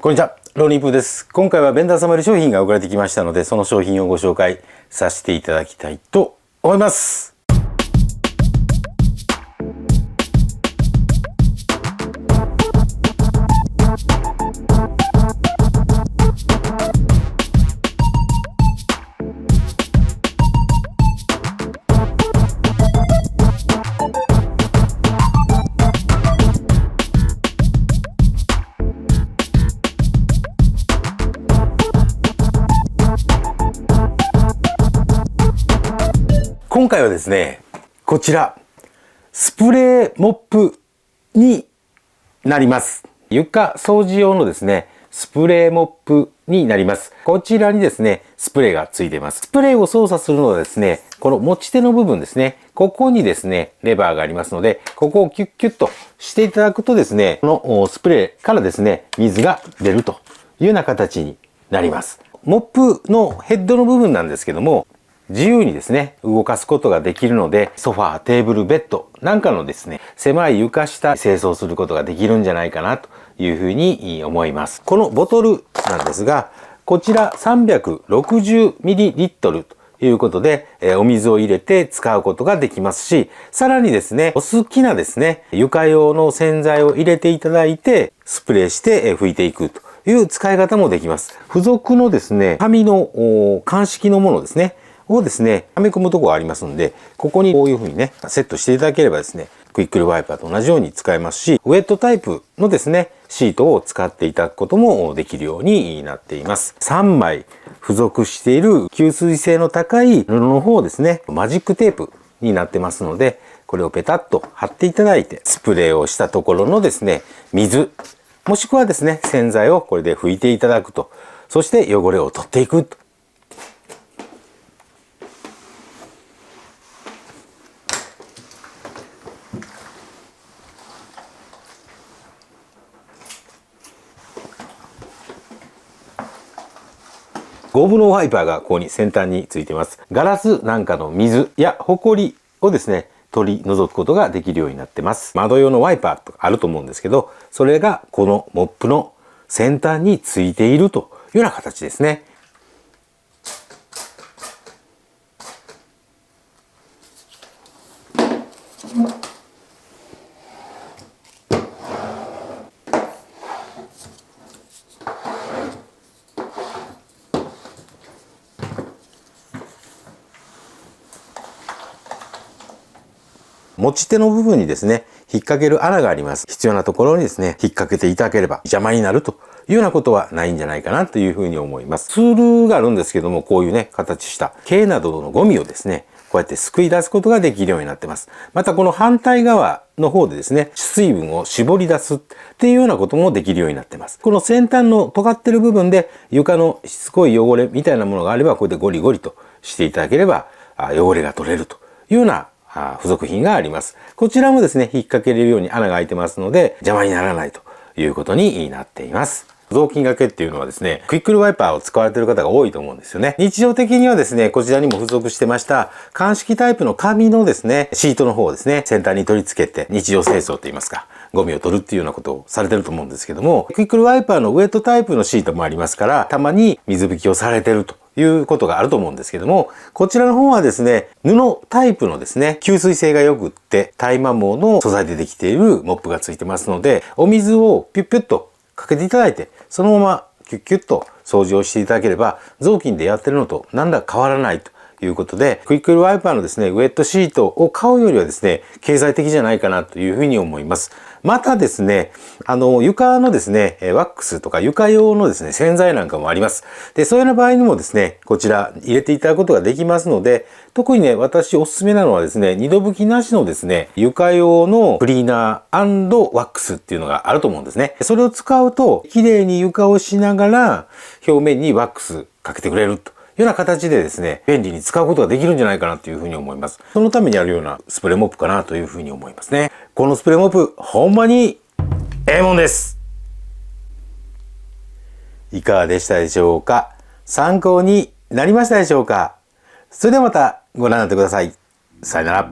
こんにちは、ローニープーです。今回はベンダー様より商品が送られてきましたので、その商品をご紹介させていただきたいと思います。今回はですね、こちら、スプレーモップになります。床掃除用のですね、スプレーモップになります。こちらにですね、スプレーがついています。スプレーを操作するのはですね、この持ち手の部分ですね、ここにですね、レバーがありますので、ここをキュッキュッとしていただくとですね、このスプレーからですね、水が出るというような形になります。モップのヘッドの部分なんですけども、自由にですね、動かすことができるので、ソファー、テーブル、ベッドなんかのですね、狭い床下清掃することができるんじゃないかなというふうに思います。このボトルなんですが、こちら 360ml ということで、お水を入れて使うことができますし、さらにですね、お好きなですね、床用の洗剤を入れていただいて、スプレーして拭いていくという使い方もできます。付属のですね、紙の鑑識のものですね、をですね、はめ込むところがありますので、ここにこういう風にね、セットしていただければですね、クイックルワイパーと同じように使えますし、ウェットタイプのですね、シートを使っていただくこともできるようになっています。3枚付属している吸水性の高い布の方ですね、マジックテープになってますので、これをペタッと貼っていただいて、スプレーをしたところのですね、水、もしくはですね、洗剤をこれで拭いていただくと、そして汚れを取っていくと。ゴムのワイパーがここに先端についています。ガラスなんかの水やホコリをですね、取り除くことができるようになってます。窓用のワイパーとかあると思うんですけど、それがこのモップの先端についているというような形ですね。持ち手の部分にですね、引っ掛ける穴があります。必要なところにですね、引っ掛けていただければ邪魔になるというようなことはないんじゃないかなというふうに思います。ツールがあるんですけども、こういうね、形した毛などのゴミをですね、こうやってすくい出すことができるようになってます。またこの反対側の方でですね、水分を絞り出すっていうようなこともできるようになってます。この先端の尖ってる部分で床のしつこい汚れみたいなものがあれば、こうやってゴリゴリとしていただければ、汚れが取れるというような付属品があります。こちらもですね、引っ掛けれるように穴が開いてますので、邪魔にならないということになっています。雑巾掛けっていうのはですね、クイックルワイパーを使われている方が多いと思うんですよね。日常的にはですね、こちらにも付属してました、鑑識タイプの紙のですね、シートの方をですね、先端に取り付けて、日常清掃といいますか、ゴミを取るっていうようなことをされてると思うんですけども、クイックルワイパーのウェットタイプのシートもありますから、たまに水拭きをされてるということがあると思うんですけども、こちらの方はですね、布タイプのですね、吸水性が良くって、耐摩耗の素材でできているモップがついてますので、お水をピュッピュッとかけていただいて、そのままキュッキュッと掃除をしていただければ、雑巾でやってるのと何ら変わらないということで、クイックルワイパーのですね、ウェットシートを買うよりはですね、経済的じゃないかなというふうに思います。またですね、床のですね、ワックスとか床用のですね、洗剤なんかもあります。で、そういうような場合にもですね、こちら入れていただくことができますので、特にね、私おすすめなのはですね、二度拭きなしのですね、床用のクリーナー&ワックスっていうのがあると思うんですね。それを使うと、綺麗に床をしながら、表面にワックスかけてくれると。いうような形でですね、便利に使うことができるんじゃないかなというふうに思います。そのためにあるようなスプレーモップかなというふうに思いますね。このスプレーモップ、ほんまにええもんです。いかがでしたでしょうか？参考になりましたでしょうか？それではまたご覧になってください。さよなら。